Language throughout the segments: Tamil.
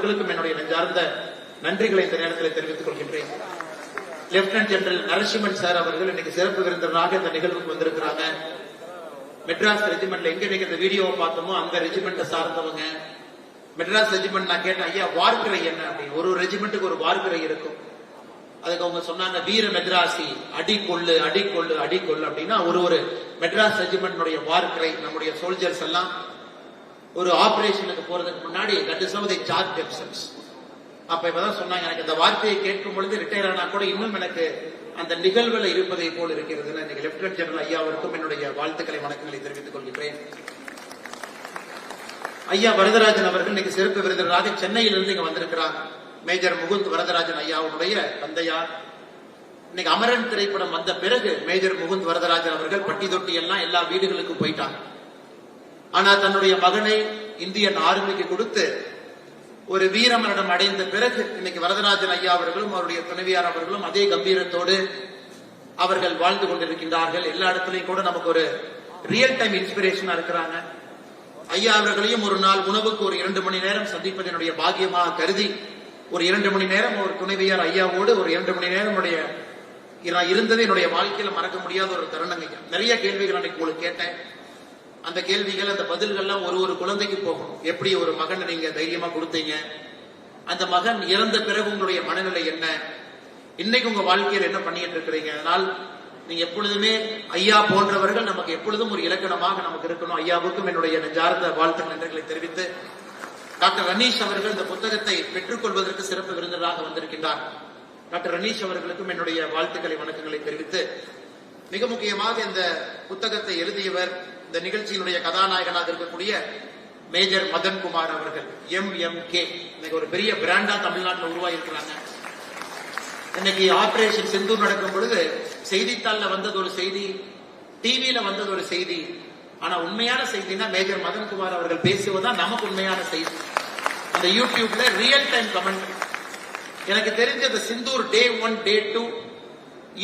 மக்களுக்கும் என்னுடைய நெஞ்சார்ந்த நன்றிகளை இந்த நேரத்தில் தெரிவித்துக் கொள்கின்றேன். லெப்டினன்ட் ஜெனரல் நரசிம்மன் சார் அவர்கள் இன்னைக்கு சிறப்பு விருந்தினராக இந்த நிகழ்வுக்கு வந்திருக்கிறாங்க. மெட்ராஸ் ரெஜிமெண்ட்ல எங்க நீங்க இந்த வீடியோவை பார்த்தோமோ அந்த ரெஜிமெண்ட்டை சார்ந்தவங்க. மெட்ராஸ் ரெஜிமெண்ட் நான் கேட்டேன், ஐயா வார்க்கரை என்ன அப்படின்னு. ஒரு ரெஜிமெண்ட்டுக்கு ஒரு வார்க்கரை இருக்கும். அதுக்கு அவங்க சொன்னாங்க, வீர மெட்ராசி அடிக்கொள்ளு அடிக்கொள்ளு அடிக்கொள்ளு அப்படின்னா ஒரு மெட்ராஸ் ரெஜிமெண்ட் வார்க்கரை. நம்முடைய சோல்ஜர்ஸ் எல்லாம் ஒரு ஆபரேஷனுக்கு போறதுக்கு முன்னாடி that is how they charge themselves. அப்ப இப்பதான் சொன்னாங்க, எனக்கு இந்த வார்த்தையை கேட்கும் பொழுது ரிட்டையர் ஆனா கூட இன்னும் எனக்கு அந்த நிகழ்வுல இருப்பதை போல் இருக்கிறது. இன்னைக்கு லெப்டினன்ட் ஜெனரல் ஐயாவிற்கும் என்னுடைய வாழ்த்துக்களை வணக்கங்களை தெரிவித்துக் கொள்கிறேன். ஐயா வரதராஜன் அவர்கள் இன்னைக்கு சிறப்பு விருந்தினராக சென்னையிலிருந்து இங்க வந்திருக்கிறாங்க. மேஜர் முகுந்த் வரதராஜன் ஐயாவுடைய தந்தையார். இன்னைக்கு அமரன் திரைப்படம் வந்த பிறகு மேஜர் முகுந்த் வரதராஜன் அவர்கள் பட்டி தொட்டி எல்லாம் எல்லா வீடுகளுக்கும் போயிட்டாங்க. ஆனா தன்னுடைய மகனை இந்தியன் ஆர்மிக்கு கொடுத்து ஒரு வீரமரணம் அடைந்த பிறகு இன்னைக்கு வரதராஜன் ஐயா அவர்களும் அவருடைய துணைவியார் அவர்களும் அதே கம்பீரத்தோடு அவர்கள் வாழ்ந்து கொண்டிருக்கின்றார்கள். எல்லா இடத்துலையும் கூட நமக்கு ஒரு ரியல் டைம் இன்ஸ்பிரேஷனா இருக்கிறாங்க. ஐயா அவர்களையும் ஒரு நாள் உணவுக்கு ஒரு 2 மணி நேரம் சந்திப்பது என்னுடைய பாக்கியமாக கருதி ஒரு 2 மணி நேரம் ஒரு துணைவியார் ஐயாவோடு ஒரு 2 மணி நேரம் இருந்தது என்னுடைய வாழ்க்கையில மறக்க முடியாத ஒரு தருணங்க. நிறைய கேள்விகள் அன்னைக்கு உங்களுக்கு கேட்டேன். அந்த கேள்விகள் அந்த பதில்கள்லாம் ஒரு குழந்தைக்கு போகணும். எப்படி ஒரு மகன் நீங்க தைரியமா கொடுத்தீங்க, அந்த மகன் இறந்த பிறகு உங்களுடைய மனநிலை என்ன, இன்னைக்கு உங்க வாழ்க்கையில் என்ன பண்ணிட்டு இருக்கிறீங்க. அதனால் நீங்க எப்பொழுதுமே ஐயா போன்றவர்கள் நமக்கு எப்பொழுதும் ஒரு இலக்கணமாக நமக்கு இருக்கணும். ஐயாவுக்கும் என்னுடைய நெஞ்சார்ந்த வாழ்த்து நன்றிகளை தெரிவித்து, டாக்டர் ரனீஷ் அவர்கள் இந்த புத்தகத்தை பெற்றுக்கொள்வதற்கு சிறப்பு விருந்தினராக வந்திருக்கின்றார். டாக்டர் ரனீஷ் அவர்களுக்கும் என்னுடைய வாழ்த்துக்களை வணக்கங்களை தெரிவித்து, மிக முக்கியமாக இந்த புத்தகத்தை எழுதியவர் இந்த நிகழ்ச்சியினுடைய கதாநாயகனாக இருக்கக்கூடிய மேஜர் மதன்குமார் அவர்கள் MMK. இன்னைக்கு ஒரு பெரிய பிராண்டா தமிழ்நாட்டில் உருவாயிருக்கிறாங்க. இன்னைக்கு ஆபரேஷன் சிந்தூர் நடக்கும் பொழுது செய்தித்தாள்ல வந்தது ஒரு செய்தி, டிவியில வந்தது ஒரு செய்தி. ஆனா உண்மையான செய்தினா மேஜர் மதன்குமார் அவர்கள் பேசுவதுதான் நமக்கு உண்மையான செய்தி. அந்த யூடியூப்ல ரியல் டைம் கமெண்ட். எனக்கு தெரிஞ்ச அந்த சிந்தூர் டே 1 டே 2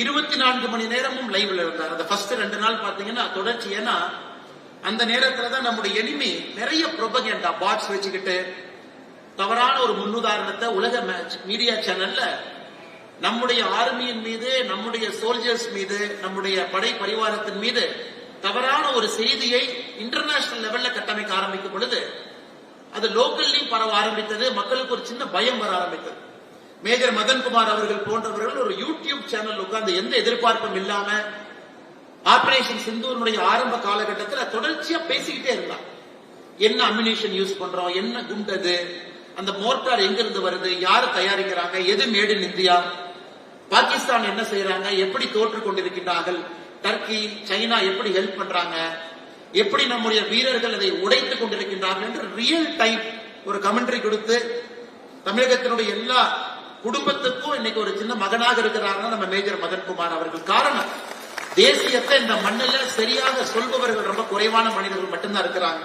24 மணி நேரமும் லைவ்ல இருந்தார். அந்த ஃபர்ஸ்ட் 2 நாள் பாத்தீங்கன்னா தொடர்ச்சி. ஏன்னா அந்த நேரத்துலதான் நம்முடைய எனிமி நிறைய ப்ரொபகண்டா பாட்ஸ் வச்சுக்கிட்டு தவறான ஒரு முன்னுதாரணத்தை உலக மீடியா சேனல்ல நம்முடைய ஆர்மியின் மீது, நம்முடைய சோல்ஜர்ஸ் மீது, நம்முடைய படை பரிவாரத்தின் மீது தவறான ஒரு செய்தியை இன்டர்நேஷனல் லெவல்ல கட்டமைக்க ஆரம்பிக்கும் பொழுது அது லோக்கல்லையும் பரவ ஆரம்பித்தது. மக்களுக்கு ஒரு சின்ன பயம் வர ஆரம்பித்தது. மேஜர் மதன்குமார் அவர்கள் போன்றவர்கள் ஒரு யூடியூப் சேனல் உட்கார்ந்து எந்த எதிர்பார்ப்பும் இல்லாம ஆபரேஷன் சிந்தூருடைய ஆரம்ப காலகட்டத்தில் தொடர்ச்சியா பேசிக்கிட்டே இருந்தாங்க. என்ன அம்யூனிஷன் யூஸ் பண்றோம், என்ன குண்டது, அந்த மோர்டார் எங்க இருந்து வருது, யாரு தயாரிக்கிறாங்க, எது மேட் இன் இந்தியா, பாகிஸ்தான் என்ன செய்யறாங்க, எப்படி தோற்று கொண்டிருக்கின்றார்கள், டர்க்கி சைனா எப்படி ஹெல்ப் பண்றாங்க, எப்படி நம்முடைய வீரர்கள் அதை உடைத்துக் கொண்டிருக்கின்றார்கள் என்று ரியல் டைம் ஒரு கமெண்ட்ரி கொடுத்து தமிழகத்தினுடைய எல்லா குடும்பத்துக்கும் இன்னைக்கு ஒரு சின்ன மகனாக இருக்கிறார்கள் நம்ம மேஜர் மதன்குமார் அவர்கள். காரணம், தேசியத்தை இந்த மண்ணில் சரியாக சொல்பவர்கள் ரொம்ப குறைவான மனிதர்கள் மட்டும்தான் இருக்கிறாங்க.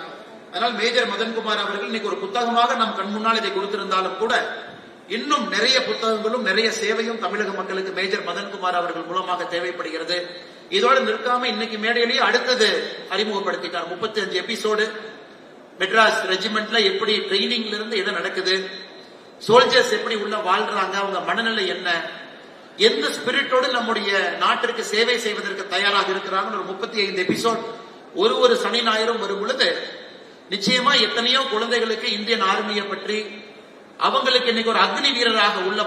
அதனால் மேஜர் மதன்குமார் அவர்கள் இன்னைக்கு ஒரு புத்தகமாக நம் கண் முன்னால் இதை கொடுத்திருந்தாலும் கூட இன்னும் நிறைய புத்தகங்களும் நிறைய சேவையும் தமிழக மக்களுக்கு மேஜர் மதன்குமார் அவர்கள் மூலமாக தேவைப்படுகிறது. இதோடு நிற்காம இன்னைக்கு மேடையிலேயே அடுத்தது அறிமுகப்படுத்திட்டார். 35 எபிசோடு மெட்ராஸ் ரெஜிமெண்ட்ல எப்படி ட்ரைனிங்ல இருந்து எது நடக்குது, சோல்ஜர்ஸ் எப்படி உள்ள வாழ்றாங்க, அவங்க மனநிலை என்ன, எந்த ஸ்பிரிட்டோடு நம்முடைய நாட்டிற்கு சேவை செய்வதற்கு தயாராக இருக்கிறாங்க. ஒரு 35 எபிசோட் ஒரு சனி ஞாயிறும் வரும் பொழுது நிச்சயமா எத்தனையோ குழந்தைகளுக்கு இந்தியன் ஆர்மியை பற்றி, அவங்களுக்கு இன்னைக்கு ஒரு அக்னி வீரராக உள்ள.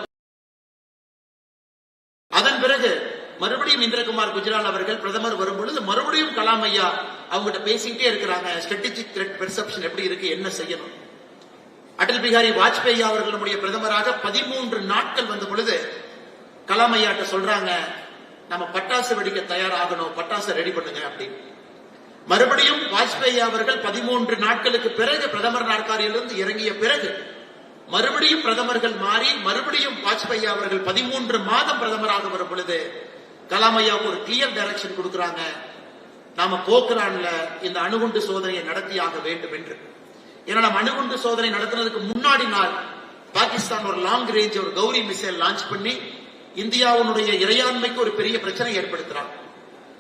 அதன் பிறகு மறுபடியும் இந்திரகுமார் குஜ்ரால் அவர்கள் பிரதமர் வரும் பொழுது மறுபடியும் கலாம் ஐயா அவங்ககிட்ட பேசிக்கிட்டே இருக்கிறாங்க. ஸ்ட்ராட்டஜிக் த்ரெட் பெர்செப்ஷன் எப்படி இருக்கு, என்ன செய்யணும். அடல் பிகாரி வாஜ்பேயி அவர்கள் நம்முடைய பிரதமராக 13 நாட்கள் வந்த பொழுது கலாம் ஐயாட்ட சொல்றாங்க, நம்ம பட்டாசு வெடிக்க தயாராகணும், பட்டாசு ரெடி பண்ணுங்க அப்படின்னு. மறுபடியும் வாஜ்பேயி அவர்கள் 13 நாட்களுக்கு பிறகு பிரதமர் நாற்காலியிலிருந்து இறங்கிய பிறகு மறுபடியும் பிரதமர்கள் மாறி மறுபடியும் வாஜ்பேயி அவர்கள் 13 மாதம் பிரதமராக வரும் பொழுது கலாம் ஐயாவுக்கு ஒரு கிளியர் டைரக்ஷன் கொடுக்கிறாங்க, நாம போக்ரான்ல இந்த அணுகுண்டு சோதனையை நடத்தியாக வேண்டும் என்று. ஏன்னா நம்ம அணுகுண்டு சோதனை நடத்துறதுக்கு முன்னாடி நாள் பாகிஸ்தான் ஒரு லாங் ரேஞ்ச் ஒரு கௌரி மிசைல் லான்ச் பண்ணி இந்தியாவுடைய இறையாண்மைக்கு ஒரு பெரிய பிரச்சனை ஏற்படுத்துறாங்க.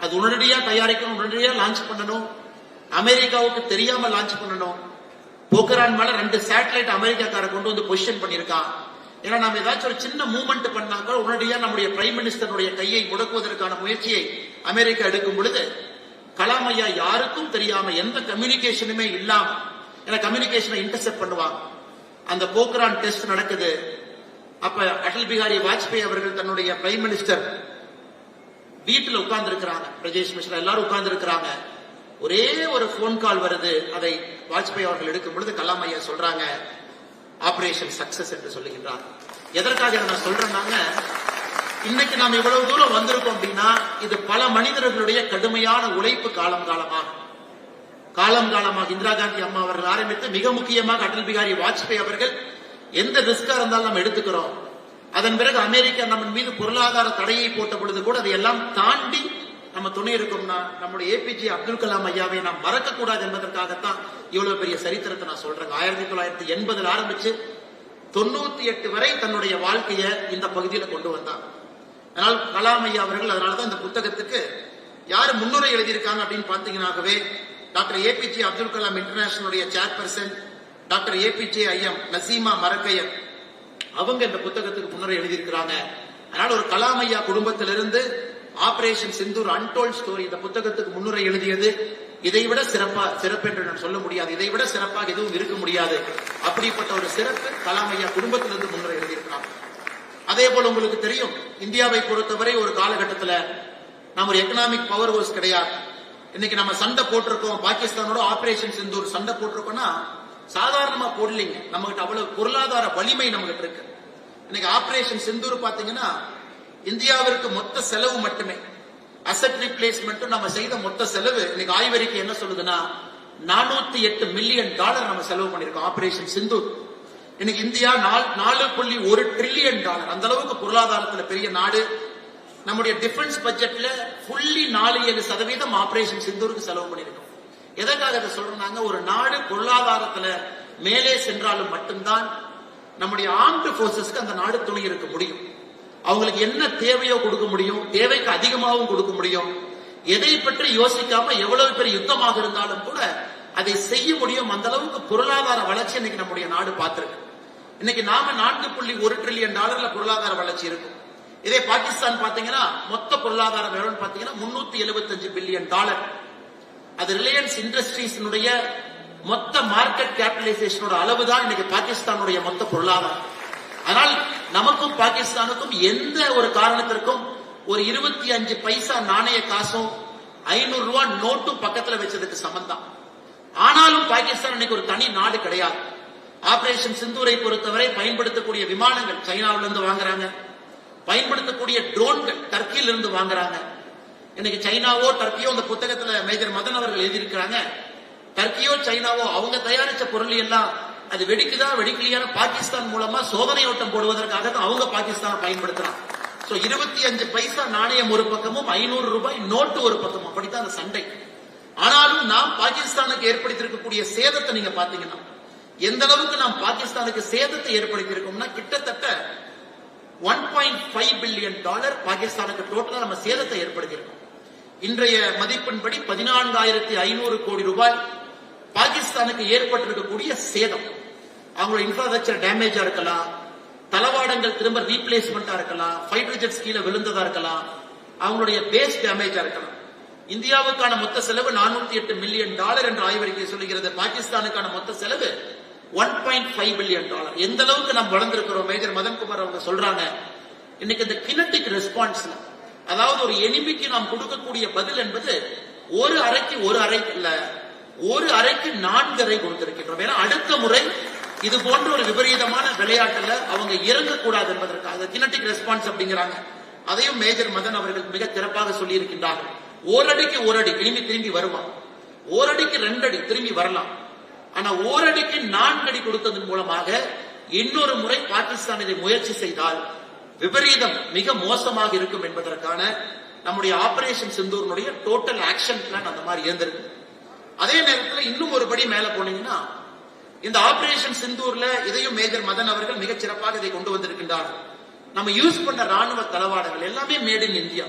அது உடனடியா தயாரிக்கணும், உடனடியா லான்ச் பண்ணணும், அமெரிக்காவுக்கு தெரியாம லான்ச் பண்ணணும். போக்ரான் மேல 2 சேட்டலைட் அமெரிக்காக்கார கொண்டு வந்து பொசிஷன் பண்ணிருக்கான். ஏன்னா நம்ம ஏதாச்சும் ஒரு சின்ன மூவ்மெண்ட் பண்ணாக்க உடனடியா நம்முடைய பிரைம் மினிஸ்டருடைய கையை முடக்குவதற்கான முயற்சியை அமெரிக்கா எடுக்கும் பொழுது கலாம் ஐயா யாருக்கும் தெரியாம எந்த கம்யூனிகேஷனுமே இல்லாம, ஏன்னா கம்யூனிகேஷனை இன்டர்செப்ட் பண்ணுவாங்க. அந்த போக்ரான் டெஸ்ட் நடக்குது. அப்ப அடல் பிகாரி வாஜ்பாய் அவர்கள் தன்னுடைய பிரைம் மினிஸ்டர் வீட்டில் உட்கார்ந்து இருக்கிறாங்க, பிரஜேஷ் மிஸ்ரா எல்லாரும் உட்கார்ந்து இருக்கிறாங்க. ஒரே ஒரு போன் கால் வருது. அதை வாஜ்பாய் அவர்கள் எடுக்கும் பொழுது கலாம் ஐயா சொல்றாங்க, ஆபரேஷன் சக்சஸ் என்று சொல்லுகின்றார். எதற்காக நான் சொல்றேன்னாங்க, இன்னைக்கு நாம் இவ்வளவு தூரம் வந்திருக்கோம் அப்படின்னா இது பல மனிதர்களுடைய கடுமையான உழைப்பு காலமாக இந்திரா காந்தி அம்மா அவர்கள் ஆரம்பித்து மிக முக்கியமாக அடல் பிகாரி வாஜ்பாய் அவர்கள் எந்த ரிஸ்கா இருந்தாலும் நம்ம எடுத்துக்கிறோம். அதன் பிறகு அமெரிக்கா நம்ம மீது பொருளாதார தடையை போட்ட பொழுது கூட அதையெல்லாம் தாண்டி நம்ம துணை இருக்கோம்னா நம்முடைய ஏபிஜே அப்துல் கலாம் ஐயாவை நாம் மறக்க கூடாது என்பதற்காகத்தான் இவ்வளவு பெரிய சரித்திரத்தை நான் சொல்றேன். 1980 ஆரம்பிச்சு 98 வரை தன்னுடைய வாழ்க்கையை இந்த பகுதியில கொண்டு வந்தார். அதனால் கலாம் ஐயா அவர்கள் அதனாலதான் இந்த புத்தகத்துக்கு யாரு முன்னுரை எழுதியிருக்காங்க அப்படின்னு பாத்தீங்கன்னாகவே டாக்டர் ஏபிஜே அப்துல் கலாம் இன்டர்நேஷனலுடைய சேர்பர்சன் டாக்டர் ஏபிஜே ஐஎம் நசீமா மரக்கையர் அவங்க இந்த புத்தகத்துக்கு முன்னுரை எழுதியிருக்கிறாங்க. அதனால ஒரு கலாம் ஐயா குடும்பத்திலிருந்து ஆபரேஷன் சிந்தூர் அன்டோல்ட் ஸ்டோரி இந்த புத்தகத்துக்கு முன்னுரை எழுதியது இதைவிட சிறப்பு என்று நான் சொல்ல முடியாது. இதைவிட சிறப்பாக எதுவும் இருக்க முடியாது. அப்படிப்பட்ட ஒரு சிறப்பு கலாம் ஐயா குடும்பத்திலிருந்து முன்னுரை எழுதியிருக்கிறாங்க. அதே போல உங்களுக்கு தெரியும், இந்தியாவை பொறுத்தவரை ஒரு காலகட்டத்தில் நாம் ஒரு எக்கனாமிக் பவர் ஹவுஸ் கிடையாது. இன்னைக்கு நம்ம சண்டை போட்டிருக்கோம், பாகிஸ்தானோட ஆபரேஷன் சிந்தூர் சண்டை போட்டிருக்கோம்னா சாதாரணமா போடலீங்க. நம்ம கிட்ட அவ்வளவு பொருளாதார வலிமை நம்ம கிட்ட இருக்கு. இன்னைக்கு ஆபரேஷன் சிந்தூர் பாத்தீங்கன்னா இந்தியாவிற்கு மொத்த செலவு மட்டுமே அசெட் ரீப்ளேஸ்மெண்ட் நம்ம செய்த மொத்த செலவு இன்னைக்கு ஆய்வறிக்கை என்ன சொல்லுதுன்னா $408 மில்லியன் நம்ம செலவு பண்ணிருக்கோம் ஆபரேஷன் சிந்தூர். இன்னைக்கு இந்தியா $4.1 ட்ரில்லியன் அந்த அளவுக்கு பொருளாதாரத்துல பெரிய நாடு. நம்முடைய டிஃபென்ஸ் பட்ஜெட்ல ஃபுல்லி 4-7% ஆபரேஷன் சிந்தூருக்கு செலவு பண்ணிருக்கோம். எதற்காக இதை சொல்றாங்க, ஒரு நாடு பொருளாதாரத்துல மேலே சென்றாலும் மட்டும்தான் நம்முடைய ஆர்ம்டு போர்சஸ்க்கு அந்த நாடு துணை இருக்க முடியும். அவங்களுக்கு என்ன தேவையோ கொடுக்க முடியும், தேவைக்கு அதிகமாகவும் கொடுக்க முடியும். எதை பற்றி யோசிக்காம எவ்வளவு பெரிய யுத்தமாக இருந்தாலும் கூட அதை செய்ய முடியும். அந்த அளவுக்கு பொருளாதார வளர்ச்சி இன்னைக்கு நம்முடைய நாடு பார்த்திருக்கு. இன்னைக்கு நாம $4.1 ட்ரில்லியன் பொருளாதார வளர்ச்சி இருக்கும். இதே பாகிஸ்தான் பாத்தீங்கன்னா மொத்த பொருளாதாரம் எவ்வளவு பாத்தீங்கன்னா $375 பில்லியன். அது ரிலையன்ஸ் இண்டஸ்ட்ரீஸினுடைய மொத்த மார்க்கெட் கேபிடலைசேஷனோட அளவுதான் இன்னைக்கு பாகிஸ்தானுடைய மொத்த பொருளாதாரம். ஆனால் நமக்கும் பாகிஸ்தானுக்கும் எந்த ஒரு காரணத்திற்கும் ஒரு 25 பைசா நாணய காசும் 500 ரூபாய் நோட்டும் பக்கத்துல வச்சதுக்கு சம்பந்தம். ஆனாலும் பாகிஸ்தான் இன்னைக்கு ஒரு தனி நாடு கிடையாது. ஆபரேஷன் சிந்தூரை பொறுத்தவரை பயன்படுத்தக்கூடிய விமானங்கள் சைனாவில இருந்து வாங்குறாங்க, பயன்படுத்தக்கூடிய ட்ரோன்கள் டர்க்கியில இருந்து வாங்குறாங்க. இன்னைக்கு சைனாவோ டர்க்கியோ இந்த புத்தகத்துல மேஜர் மதன் அவர்கள் எழுதியிருக்கிறாங்க, டர்க்கியோ சைனாவோ அவங்க தயாரிச்ச பொருள் எல்லாம் அது வெடிக்குதா வெடிக்கலையான பாகிஸ்தான் மூலமா சோதனை ஓட்டம் போடுவதற்காக தான் அவங்க பாகிஸ்தானை பயன்படுத்துறாங்க. 25 பைசா நாணயம் ஒரு பக்கமும் 500 ரூபாய் நோட்டு ஒரு பக்கமும், அப்படித்தான் அந்த சண்டை. ஆனாலும் நாம் பாகிஸ்தானுக்கு ஏற்படுத்தியிருக்கக்கூடிய சேதத்தை நீங்க பாத்தீங்கன்னா எந்த அளவுக்கு நாம் பாகிஸ்தானுக்கு சேதத்தை ஏற்படுத்தியிருக்கோம்னா கிட்டத்தட்ட $1.5 பில்லியன் பாகிஸ்தானுக்கு டோட்டலா நம்ம சேதத்தை ஏற்படுத்தியிருக்கோம். இன்றைய மதிப்பின்படி 14,500 கோடி ரூபாய் பாகிஸ்தானுக்கு ஏற்பட்டிருக்கக்கூடிய சேதம். அவங்களோட இன்ஃப்ராஸ்ட்ரக்சர் டேமேஜா இருக்கலாம், தளவாடங்கள் திரும்ப ரீப்ளேஸ்மெண்டா இருக்கலாம், ஃபைட்டர் ஜெட்ஸ் கீழே விழுந்ததா இருக்கலாம், அவங்களுடைய பேஸ் டேமேஜா இருக்கலாம். இந்தியாவுக்கான மொத்த செலவு $408 மில்லியன் என்று ஆய்வறிக்கை சொல்லுகிறது. பாகிஸ்தானுக்கான மொத்த செலவு $1.5 பில்லியன். எந்த அளவுக்கு நாம் வளர்ந்திருக்கிறோம். மேஜர் மதன்குமார் அவங்க சொல்றாங்க, இன்னைக்கு இந்த கினட்டிக் ரெஸ்பான்ஸ்ல, அதாவது ஒரு எனிமிக்கு நாம் கொடுக்கக்கூடிய பதில் என்பது ஒரு அறைக்கு இல்ல, ஒரு அறைக்கு 4 அறை கொடுத்திருக்கின்றோம். ஏன்னா அடுத்த முறை இது போன்ற ஒரு விபரீதமான விளையாட்டுல அவங்க இறங்கக்கூடாது என்பதற்காக கினட்டிக் ரெஸ்பான்ஸ் அப்படிங்கிறாங்க. அதையும் மேஜர் மதன் அவர்கள் மிக சிறப்பாக சொல்லி இருக்கின்றார்கள். ஓரடிக்கு ஓரடி திரும்பி வருவான், ஓரடிக்கு 2 அடி திரும்பி வரலாம். ஆனா ஓரடிக்கு 4 அடி கொடுத்ததன் மூலமாக இன்னொரு முறை பாகிஸ்தான் இதை முயற்சி செய்தால் விபரீதம் மிக மோசமாக இருக்கும் என்பதற்கான நம்முடைய ஆபரேஷன் சிந்தூரினுடைய டோட்டல் ஆக்ஷன் பிளான் அந்த மாதிரி இருந்திருக்கு. அதே நேரத்தில் இன்னும் ஒரு படி மேல போனீங்கன்னா இந்த ஆபரேஷன் சிந்தூர்ல இதையும் மேஜர் மதன் அவர்கள் மிகச் சிறப்பாக இதை கொண்டு வந்திருக்கின்றார்கள். நம்ம யூஸ் பண்ண ராணுவ தளவாடங்கள் எல்லாமே மேட் இன் இந்தியா,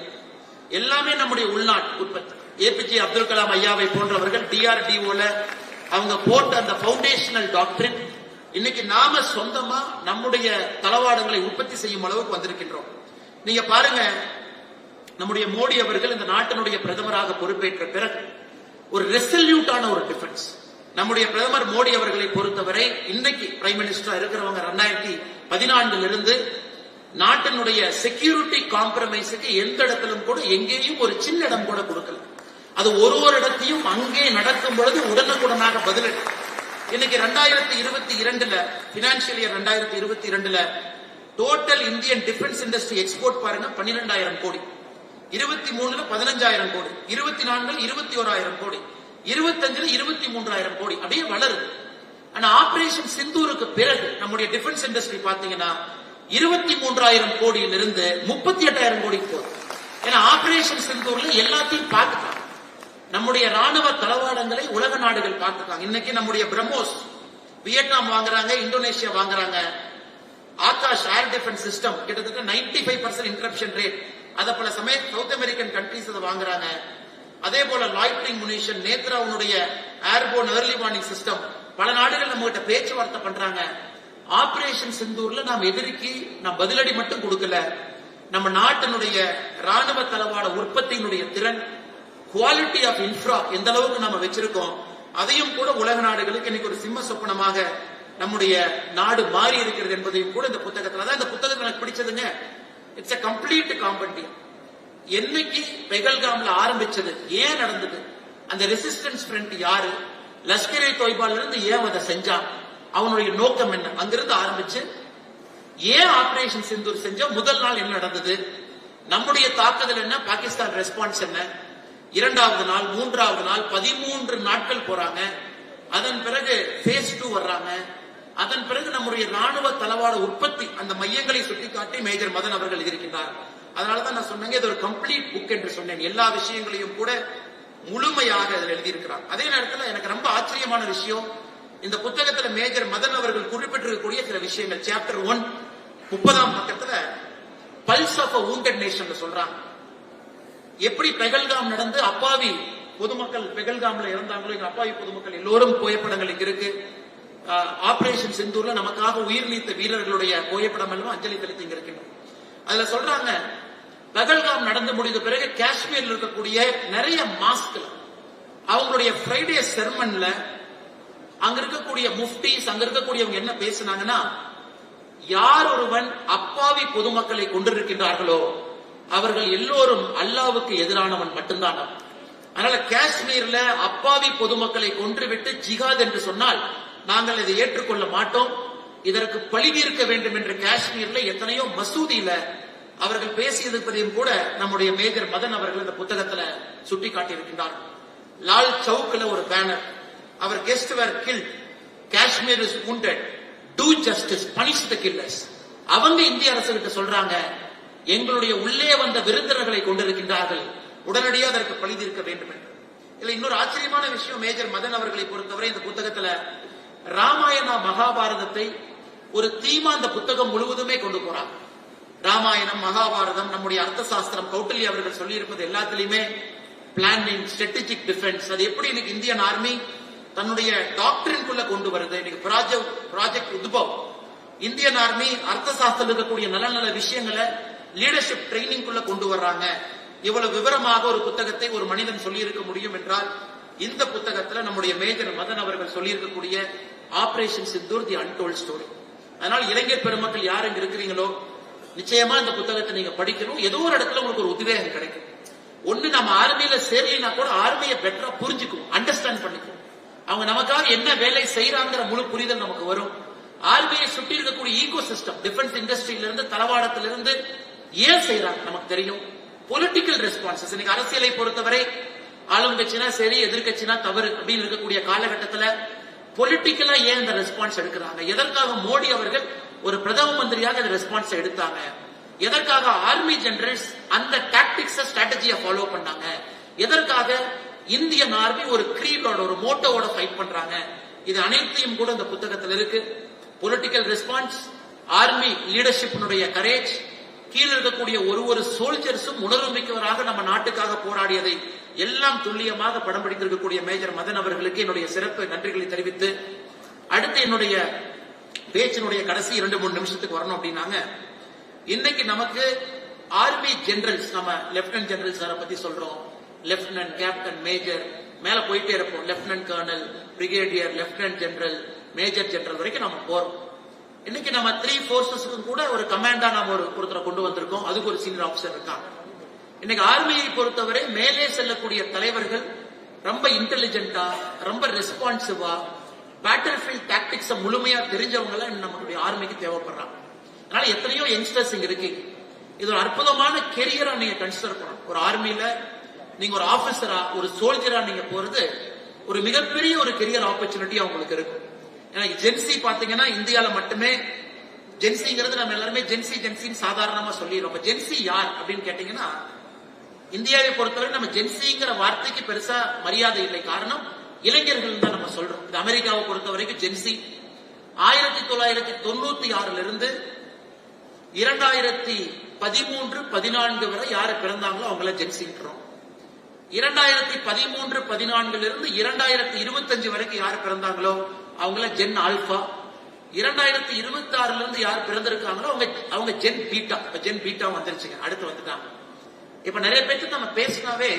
எல்லாமே நம்முடைய உள்நாட்டு உற்பத்தி. ஏபிஜே அப்துல் கலாம் ஐயாவை போன்றவர்கள் DRDOல அவங்க போட்ட அந்த பவுண்டேஷனல் டாக்டரின் இன்னைக்கு நாம சொந்தமா நம்முடைய தளவாடங்களை உற்பத்தி செய்யும் அளவுக்கு வந்திருக்கின்றோம். நீங்க பாருங்க, நம்முடைய மோடி அவர்கள் இந்த நாட்டினுடைய பிரதமராக பொறுப்பேற்ற பிறகு ஒரு ரெசல்யூட்டான ஒரு டிஃபென்ஸ். நம்முடைய பிரதமர் மோடி அவர்களை பொறுத்தவரை இன்னைக்கு பிரைம் மினிஸ்டரா இருக்கிறவங்க 2014 இருந்து நாட்டினுடைய செக்யூரிட்டி காம்ப்ரமைஸுக்கு எந்த இடத்திலும் கூட எங்கேயும் ஒரு சின்ன இடம் கூட கொடுக்கல. அது ஒரு இடத்தையும் அங்கே நடக்கும் பொழுது உடனுக்குடனாக பதிலடி. இன்னைக்கு 2022 financial year 2022 total Indian defence industry export பாருங்க 12,000 கோடி, 23 15,000 கோடி, 24 21,000 கோடி, 25 23,000 கோடி, அப்படியே வளருது. ஆனா ஆபரேஷன் சிந்தூருக்கு பிறகு நம்முடைய டிஃபென்ஸ் இண்டஸ்ட்ரி பாத்தீங்கன்னா 23,000 கோடியிலிருந்து 38,000 கோடிக்கு போகுது. ஏன்னா ஆபரேஷன் சிந்தூர்ல எல்லாத்தையும் பார்த்துட்டாங்க. நம்முடைய ராணுவ தளவாடங்களை உலக நாடுகள் பார்த்துட்டாங்க. இன்னைக்கு நம்முடைய பிரம்மோஸ் வியட்நாம் வாங்குறாங்க, இந்தோனேஷியா வாங்குறாங்க. ஆகாஷ் ஏர் டிஃபென்ஸ் சிஸ்டம் கிட்டத்தட்ட 95% இன்டரப்ஷன் ரேட், அத பல சமய சவுத் அமெரிக்கன் கண்ட்ரீஸ் அதை வாங்குறாங்க. அதே போல loitering முனிஷன், நேத்ராவுடைய airborne early warning system பல நாடுகள் நம்ம கிட்ட பேச்சுவார்த்தை பண்றாங்க. ஆபரேஷன் சிந்தூர்ல நாம் எதிரிக்கு நாம் பதிலடி மட்டும் கொடுக்கல, நம்ம நாட்டினுடைய ராணுவ தளவாட உற்பத்தியினுடைய திறன், குவாலிட்டி ஆஃப் இன்ஃப்ரா எந்த அளவுக்கு நாம வச்சிருக்கோம், அதையும் கூட உலக நாடுகளுக்கு இன்னைக்கு ஒரு சிம்ம சொப்பனமாக நம்முடைய நாடு மாறி இருக்கிறது என்பதையும் கூட இந்த புத்தகத்துல தான். இந்த புத்தகத்தில் எனக்கு பிடிச்சதுங்க, இட்ஸ் a complete compendium. என்னைக்கு பெகல்காம்ல ஆரம்பிச்சது, ஏன் நடந்தது, அந்த ரெசிஸ்டன்ஸ் ஃப்ரண்ட் யாரு, லஷ்கர்-இ தொய்பால இருந்து ஏன் அதை செஞ்சான், அவனுடைய நோக்கம் என்ன, அங்கிருந்து ஆரம்பிச்சு ஏன் ஆபரேஷன் சிந்தூர் செஞ்ச முதல் நாள் என்ன நடந்தது, நம்முடைய தாக்குதல் என்ன, பாகிஸ்தான் ரெஸ்பான்ஸ் என்ன, இரண்டாவது நாள், மூன்றாவது நாள், 13 நாட்கள் போறாங்க. அதன் பிறகு phase 2 வர்றாங்க. அதன் பிறகு நம்முடைய ராணுவ தளவாட உற்பத்தி அந்த மையங்களை சுட்டிக்காட்டி மேஜர் மதன் அவர்கள் இருக்கின்றார். அதனாலதான் நான் சொன்னேன், இது ஒரு கம்ப்ளீட் புக் என்று சொன்னேன். எல்லா விஷயங்களையும் கூட முழுமையாக அதில் எழுதியிருக்கிறார். அதே நேரத்தில் எனக்கு ரொம்ப ஆச்சரியமான விஷயம், இந்த புத்தகத்தில் மேஜர் மதன் அவர்கள் குறிப்பிட்டிருக்கக்கூடிய சில விஷயங்கள். சாப்டர் 1 30ஆம் பக்கத்துல pulse of a wounded nation சொல்றாங்க. எப்படி பெகல்காம் நடந்து அப்பாவி பொதுமக்கள் பெகல்காம்ல இறந்தாங்களோ, எங்க அப்பாவி பொதுமக்கள் எல்லோரும் புகைப்படங்கள் இங்க இருக்கு. ஆபரேஷன் சிந்தூர்ல நமக்காக உயிர் நீத்த வீரர்களுடைய புகைப்படம் எல்லாம் அஞ்சலி செலுத்தி இங்க இருக்கின்றோம். அதுல சொல்றாங்க, பெகல்காம் நடந்து முடிந்த பிறகு காஷ்மீர்ல இருக்கக்கூடிய நிறைய மாஸ்க்ல அவங்களுடைய ஃப்ரைடே செர்மன்ல அங்க இருக்கக்கூடிய முஃப்டிஸ், அங்க இருக்கக்கூடியவங்க என்ன பேசினாங்கன்னா, யார் ஒருவன் அப்பாவி பொதுமக்களை கொண்டிருக்கின்றார்களோ அவர்கள் எல்லோரும் அல்லாவுக்கு எதிரானவன் மட்டும்தான். அதனால காஷ்மீர்ல அப்பாவி பொதுமக்களை கொன்றுவிட்டு ஜிஹாத் என்று சொன்னால் நாங்கள் இதை ஏற்றுக்கொள்ள மாட்டோம், இதற்கு பழி தீர்க்க வேண்டும் என்று காஷ்மீர்ல எத்தனையோ மசூதியில அவர்கள் பேசியதையும் கூட நம்முடைய மேஜர் மதன் அவர்கள் இந்த புத்தகத்துல சுட்டி காட்டியிருக்கின்றார். லால் சவுக்ல ஒரு banner, our guest were killed, Kashmir is wounded, do justice, punish the killers. அவங்க இந்திய அரசு கிட்ட சொல்றாங்க, எங்களுடைய உள்ளே வந்த விருந்தினர்களை கொண்டிருக்கின்றார்கள், உடனடியாக அதற்கு பழி தீர்க்க வேண்டும் என்று. இல்ல இன்னொரு ஆச்சரியமான விஷயம், மேஜர் மதன் அவர்களை பொறுத்தவரை இந்த புத்தகத்துல ராமாயண மகாபாரதத்தை ஒரு தீமா இந்த புத்தகம் முழுவதுமே கொண்டு போறாங்க. ராமாயணம், மகாபாரதம், நம்முடைய அர்த்த சாஸ்திரம், கௌட்டில்யா அவர்கள் சொல்லி இருப்பது எல்லாத்திலுமே பிளானிங், ஸ்ட்ராட்டஜிக் டிஃபென்ஸ், அது எப்படி இன்னைக்கு இந்தியன் ஆர்மி தன்னுடைய டாக்டரின்குள்ள கொண்டு வருது. இன்னைக்கு ப்ராஜெக்ட் உத்பவ், இந்தியன் ஆர்மி அர்த்த சாஸ்திரம் இருக்கக்கூடிய நல்ல நல்ல விஷயங்களை லீடர்ஷிப் ட்ரைனிங் குள்ள கொண்டு வர்றாங்க. இவ்வளவு விவரமாக ஒரு புத்தகத்தை ஒரு மனிதன் சொல்லி இருக்க முடியும் என்றால் இந்த புத்தகத்துல நம்முடைய மேஜர் மதன் அவர்கள் சொல்லி இருக்கக்கூடிய ஆபரேஷன் சிந்தூர் தி அன்டோல்ட் ஸ்டோரி. அதனால் இளைஞர் பெருமக்கள் யார் இங்க இருக்கிறீங்களோ நிச்சயமா இந்த புத்தகத்தை நீங்க படிக்கணும். ஏதோ ஒரு இடத்துல உங்களுக்கு ஒரு உத்வேகம் கிடைக்கும். ஒண்ணு, நம்ம ஆர்மியில சேரலினா கூட ஆர்மியை பெட்டரா புரிஞ்சுக்கும், அண்டர்ஸ்டாண்ட் பண்ணிக்கும். அவங்க நமக்காக என்ன வேலை செய்யறாங்கிற முழு புரிதல் நமக்கு வரும். ஆர்மியை சுற்றி இருக்கக்கூடிய ஈகோ சிஸ்டம், டிஃபென்ஸ் இண்டஸ்ட்ரியில இருந்து தளவாடத்திலிருந்து ஏன் செய்யறாங்க நமக்கு தெரியும். பொலிட்டிக்கல் ரெஸ்பான்சஸ், இன்னைக்கு அரசியலை பொறுத்தவரை ஆளும் கட்சினா சரி, எதிர்கட்சினா தவறு அப்படின்னு இருக்கக்கூடிய காலகட்டத்தில் பொலிட்டிக்கலா ஏன் இந்த ரெஸ்பான்ஸ் எடுக்கிறாங்க, எதற்காக மோடி அவர்கள் ஒரு பிரதம மந்திரியாக இந்த ரெஸ்பான்ஸ் எடுத்தாங்க, எதற்காக ஆர்மி ஜெனரல்ஸ் அந்த டாக்டிக்ஸ் ஸ்ட்ராட்டஜியை ஃபாலோ பண்ணாங்க, எதற்காக இந்தியன் ஆர்மி ஒரு கிரீடோட ஒரு மோட்டோவோட ஃபைட் பண்றாங்க, இது அனைத்தையும் கூட இந்த புத்தகத்தில் இருக்கு. பொலிட்டிக்கல் ரெஸ்பான்ஸ், ஆர்மி லீடர்ஷிப்பினுடைய கரேஜ், கீழே இருக்கக்கூடிய ஒரு சோல்ஜர்ஸும் உணர்வு மிக்கவராக நம்ம நாட்டுக்காக போராடியதை எல்லாம் துல்லியமாக படம் பிடித்திருக்கக்கூடிய மேஜர் மதன் அவர்களுக்கு என்னுடைய சிறப்பு நன்றிகளை தெரிவித்து, அடுத்து என்னுடைய பேச்சினுடைய கடைசி 2-3 நிமிஷத்துக்கு வரணும் அப்படின்னாங்க. இன்னைக்கு நமக்கு ஆர்மி ஜெனரல்ஸ், நம்ம லெப்டினன்ட் ஜெனரல் சாரை பத்தி சொல்றோம், லெப்டினன்ட், கேப்டன், மேஜர், மேல போயிட்டே இருப்போம். Lieutenant colonel, brigadier, lieutenant general, major general வரைக்கும் நம்ம போறோம். இன்னைக்கு நம்ம 3 போர்சஸ்க்கும் கூட ஒரு கமாண்டா நம்ம ஒருத்தரை கொண்டு வந்திருக்கோம். அதுக்கு ஒரு சீனியர் ஆபீசர் இருக்காங்க. இன்னைக்கு ஆர்மியை பொறுத்தவரை மேலே செல்லக்கூடிய தலைவர்கள் ரொம்ப இன்டெலிஜென்டா, ரொம்ப ரெஸ்பான்சிவா, பேட்டில் ஃபீல்ட் டாக்டிக்ஸ் முழுமையா தெரிஞ்சவங்க எல்லாம் நம்மளுடைய ஆர்மிக்கு தேவைப்படுறாங்க. அதனால எத்தனையோ யங்ஸ்டர்ஸ் இங்க இருக்கு. இது ஒரு அற்புதமான கெரியரா நீங்க கன்சிடர் பண்ணணும். ஒரு ஆர்மியில நீங்க ஒரு ஆபீசரா, ஒரு சோல்ஜரா நீங்க போறது ஒரு மிகப்பெரிய ஒரு கெரியர் ஆப்பர்ச்சுனிட்டியா உங்களுக்கு இருக்கும். ஏன்னா ஜென்சி பாத்தீங்கன்னா இந்தியால மட்டுமே, ஜென்சிங்கிறது நம்ம எல்லாருமே ஜென்சின்னு சாதாரணமா சொல்லிடுறோம். ஜென்சி யார் அப்படின்னு கேட்டீங்கன்னா, இந்தியாவை பொறுத்தவரை நம்ம ஜென்சிங்கிற வார்த்தைக்கு பெருசா மரியாதை இல்லை. காரணம், இளைஞர்கள் தான் நம்ம சொல்றோம். இது அமெரிக்காவை பொறுத்த வரைக்கும் ஜென்சி 1996 இருந்து 2013-14 வரை யாரு பிறந்தாங்களோ அவங்கள ஜென்சின்றோம். 2013-14 இருந்து 2025 வரைக்கும் யாரு பிறந்தாங்களோ அவங்கள ஜென் ஆல்பா. 2026 இருந்து யார் பிறந்திருக்காங்களோ அவங்க ஜென் பீட்டா. ஜென் பீட்டா வந்துருச்சுங்க, அடுத்து வந்துட்டாங்க. இப்ப நிறைய பேருக்கு நம்ம பேசினாவே,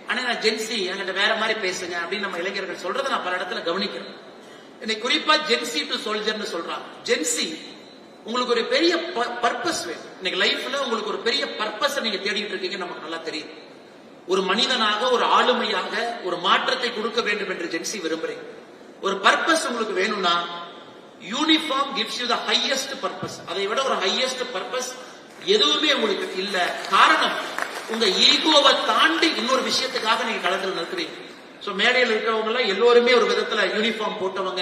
ஆனா நான் ஜென்சி, என்கிட்ட வேற மாதிரி பேசுங்க அப்படின்னு நம்ம இளைஞர்கள் சொல்றதை நான் பல இடத்துல கவனிக்கிறேன். இன்னைக்கு குறிப்பா ஜென்சி டு சோல்ஜர்னு சொல்றாங்க. ஜென்சி உங்களுக்கு ஒரு பெரிய பர்பஸ் வேணும். இன்னைக்கு லைஃப்ல உங்களுக்கு ஒரு பெரிய பர்பஸ் நீங்க தேடிட்டு இருக்கீங்க, நமக்கு நல்லா தெரியும். ஒரு மனிதனாக, ஒரு ஆளுமையாக ஒரு மாற்றத்தை கொடுக்க வேண்டும் என்று ஜென்சி விரும்புறீங்க. ஒரு பர்பஸ் உங்களுக்கு வேணும்னா uniform gives you the highest purpose. அதை விட ஒரு ஹையஸ்ட் பர்பஸ் எதுவுமே உங்களுக்கு இல்ல. காரணம், உங்க ஈகோவை தாண்டி இன்னொரு விஷயத்துக்காக நீங்க களத்தில் நிற்கிறீங்க. சோ மேடையில் இருக்கிறவங்க எல்லாம் எல்லோருமே ஒரு விதத்துல யூனிஃபார்ம் போட்டவங்க.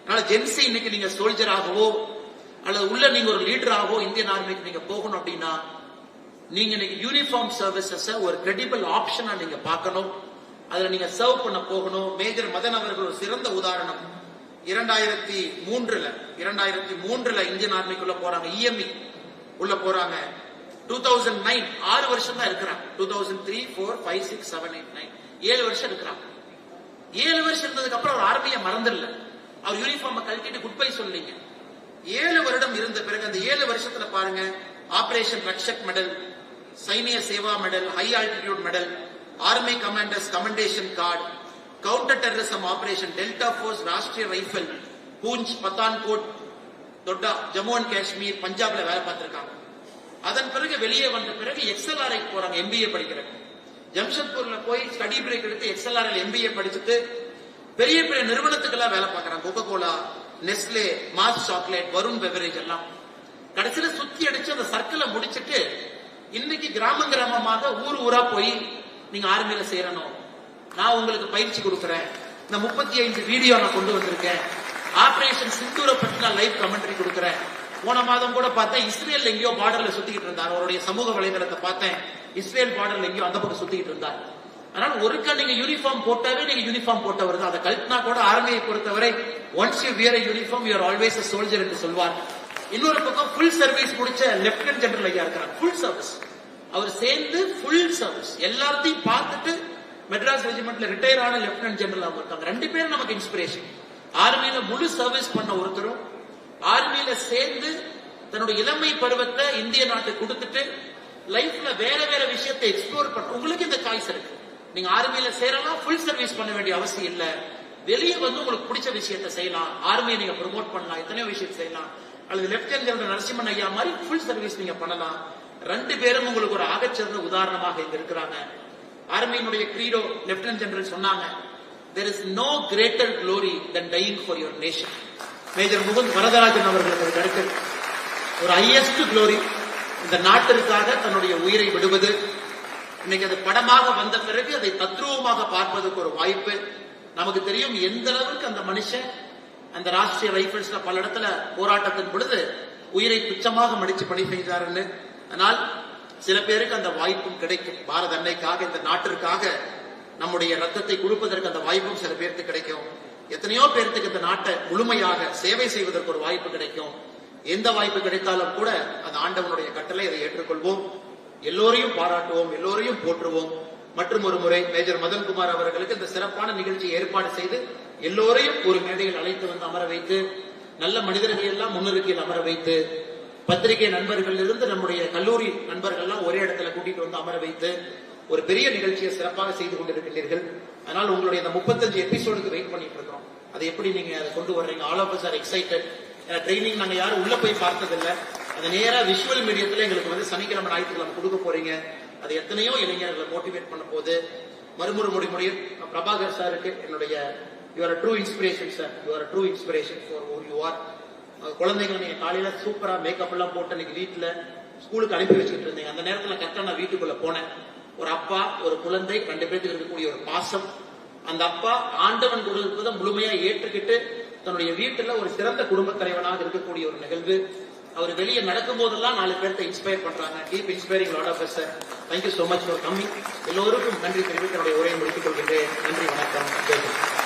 அதனால ஜென்சி இன்னைக்கு நீங்க சோல்ஜராகவோ அல்லது உள்ள நீங்க ஒரு லீடராகவோ இந்தியன் ஆர்மிக்கு நீங்க போகணும் அப்படின்னா, நீங்க இன்னைக்கு யூனிஃபார்ம் சர்வீசஸ் ஒரு கிரெடிபிள் ஆப்ஷனா நீங்க பார்க்கணும். அதுல நீங்க சர்வ் பண்ண போகணும். மேஜர் மதன் அவர்கள் ஒரு சிறந்த உதாரணம். 2003 இந்தியன் ஆர்மிக்குள்ள போறாங்க, இஎம்இ உள்ள போறாங்க. 2009 6 வருஷம் தான் இருக்கிறாங்க. 2003, 4, 5, 6, 7, 8, 9 7 வருஷம் இருக்கிறாங்க. 7 வருஷம் இருந்ததுக்கு அப்புறம் அவர் ஆர்மியை மறந்துடல. அவர் யூனிஃபார்மை கழட்டிட்டு குட் பை சொல்லீங்க. 7 வருடம் இருந்த பிறகு அந்த 7 வருஷத்துல பாருங்க, operation Rakshak medal, Sainya Seva medal, high altitude medal, army commanders commendation card, counter terrorism operation, delta force, Rashtriya rifle, Poonch, Pathankot, Doda, Jammu and Kashmir, பஞ்சாப்ல வேலை பார்த்திருக்காங்க. அதன் பிறகு வெளியே வந்த பிறகு XLRI போறாங்க, MBA படிக்கிறாங்க. ஜம்ஷத்பூர்ல போய் ஸ்டடி பிரேக் எடுத்து XLRI MBA படிச்சுட்டு பெரிய பெரிய நிறுவனத்துக்கெல்லாம் வேலை பார்க்கறாங்க. Coca Cola, Nestle, Mars chocolate, Varun beverage எல்லாம். கடைசியில சுத்தி அடிச்சு அந்த சர்க்கிளை முடிச்சுட்டு இன்னைக்கு கிராமமாக ஊர் ஊரா போய் நீங்க ஆர்மியில சேரணும், நான் உங்களுக்கு பயிற்சி கொடுக்கறேன், இந்த 35 வீடியோ நான் கொண்டு வந்திருக்கேன், ஆபரேஷன் சிந்தூரை பற்றி நான் லைவ் கமெண்ட்ரி கொடுக்கறேன். போன மாதம் கூட பார்த்தேன், இஸ்ரேல் எங்கேயோ பார்டர்ல சுத்திக்கிட்டு இருந்தார். அவருடைய சமூக வலைதளத்தை பார்த்தேன், இஸ்ரேல் பார்டர்ல எங்கேயோ அந்த பக்கம் சுத்திக்கிட்டு இருந்தார். அதனால ஒருக்கா நீங்க யூனிஃபார்ம் போட்டாவே நீங்க யூனிஃபார்ம் போட்டவர் தான். அதை கல்ட்னா கூட ஆர்மியை பொறுத்தவரை once you wear a uniform you are always a soldier என்று சொல்வார். இன்னொரு பக்கம் ஃபுல் சர்வீஸ் முடிச்ச லெப்டினன்ட் ஜெனரல் ஐயா இருக்கிறார், ஃபுல் சர்வீஸ். அவர் சேர்ந்து ஃபுல் சர்வீஸ் எல்லாத்தையும் பார்த்துட்டு மெட்ராஸ் ரெஜிமெண்ட்ல ரிட்டையர் ஆன லெப்டினன்ட் ஜெனரல் அவங்க இருக்காங்க. 2 பேரும் நமக்கு இன்ஸ்பிரேஷன். ஆர்மியில முழு சர்வீஸ் பண்ண ஒருத்தரும், ஆர்மியில சேர்ந்து தன்னுடைய இளமை பருவத்தை இந்திய நாட்டுக்கு கொடுத்துட்டு லைஃப்ல வேற வேற விஷயத்தை எக்ஸ்ப்ளோர் பண்ண உங்களுக்கு இந்த சாய்ஸ் இருக்கு. நீங்க ஆர்மியில சேரலாம், ஃபுல் சர்வீஸ் பண்ண வேண்டிய அவசியம் இல்ல. வெளியே வந்து உங்களுக்கு பிடிச்ச விஷயத்தை செய்யலாம், ஆர்மியை நீங்க ப்ரமோட் பண்ணலாம், எத்தனையோ விஷயத்தை செய்யலாம். அல்லது லெப்டினன்ட் ஜெனரல் நரசிம்மன் ஐயா மாதிரி ஃபுல் சர்வீஸ் நீங்க பண்ணலாம். 2 பேரும் உங்களுக்கு ஒரு ஆகச்சிறந்த உதாரணமாக இங்க இருக்கிறாங்க. ஆர்மியினுடைய கிரீடோ லெப்டினன்ட் ஜெனரல் சொன்னாங்க, there is no greater glory than dying for your nation. Major Mukund Varadarajan அவர்களுக்கு கருத்து, ஒரு ஹையஸ்ட் குளோரி இந்த நாட்டிற்காக தன்னுடைய உயிரை விடுவது. இன்னைக்கு அது படமாக வந்த பிறகு அதை தத்ரூபமாக பார்ப்பதற்கு ஒரு வாய்ப்பு. நமக்கு தெரியும் எந்த அளவுக்கு அந்த மனுஷன் அந்த ராஷ்டிரிய ரைபிள்ஸ்ல பல இடத்துல போராட்டத்தின் பொழுது உயிரை துச்சமாக மடிச்சு பணி செய்தாருன்னு. ஆனால் சில பேருக்கு அந்த வாய்ப்பும் கிடைக்கும். பாரத அன்னைக்காக, இந்த நாட்டிற்காக நம்முடைய ரத்தத்தை கொடுப்பதற்கு அந்த வாய்ப்பும் சில பேருக்கு கிடைக்கும். எத்தனையோ பேருக்கு இந்த நாட்டை முழுமையாக சேவை செய்வதற்கு ஒரு வாய்ப்பு கிடைக்கும். எந்த வாய்ப்பு கிடைத்தாலும் கூட அந்த ஆண்டவனுடைய கட்டளை, அதை ஏற்றுக்கொள்வோம். எல்லோரையும் பாராட்டுவோம், எல்லோரையும் போற்றுவோம். மற்றும் ஒரு முறை மேஜர் மதன்குமார் அவர்களுக்கு இந்த சிறப்பான நிகழ்ச்சியை ஏற்பாடு செய்து எல்லோரையும் ஒரு மேடையில் அழைத்து வந்து அமர வைத்து நல்ல மனிதர்கள் எல்லாம் முன்னிறுக்கையில் அமர வைத்து பத்திரிகை நண்பர்கள் இருந்து நம்முடைய கல்லூரி நண்பர்கள் எல்லாம் ஒரே இடத்துல கூட்டிட்டு வந்து அமர வைத்து ஒரு பெரிய நிகழ்ச்சியை சிறப்பாக செய்து கொண்டிருக்கிறீர்கள். அதனால் உங்களுடைய இந்த 35 எபிசோடுக்கு வெயிட் பண்ணிட்டு இருக்கோம். அதை எப்படி நீங்க அதை கொண்டு வர்றீங்க? All of us are excited. Training நாங்க யாரும் உள்ள போய் பார்த்ததில்லை. அது நேரா விஷுவல் மீடியத்துல எங்களுக்கு வந்து சனிக்கிழமை ஞாயிற்றுக்கிழமை கொடுக்க போறீங்க. அது எத்தனையோ இளைஞர்களை மோட்டிவேட் பண்ண போது மறுமுறை முடியும் பிரபாகர் சாருக்கு என்னுடைய you're true inspiration sir. You're true inspiration for who you are. குழந்தைங்க நீங்க காலையில சூப்பரா மேக்கப் எல்லாம் போட்டு இன்னைக்கு வீட்டுல ஸ்கூலுக்கு அனுப்பி வச்சுட்டு இருந்தீங்க. அந்த நேரத்துல கரெக்டா நான் வீட்டுக்குள்ள போனேன். ஒரு அப்பா ஒரு குழந்தை 2 பேருக்கு இருக்கக்கூடிய ஒரு பாசம். அந்த அப்பா ஆண்டவன் கொடுப்பதை முழுமையா ஏற்றுக்கிட்டு தன்னுடைய வீட்டுல ஒரு சிறந்த குடும்ப தலைவனாக இருக்கக்கூடிய ஒரு நிகழ்வு. அவர் வெளியே நடக்கும் போதெல்லாம் 4 பேர்த்த இன்ஸ்பயர் பண்றாங்க. Keep inspiring lot of us sir. Thank you so much for coming. எல்லோருக்கும் நன்றி தெரிவித்து என்னுடைய உரையை முடித்துக் கொள்கின்றேன். நன்றி, வணக்கம்.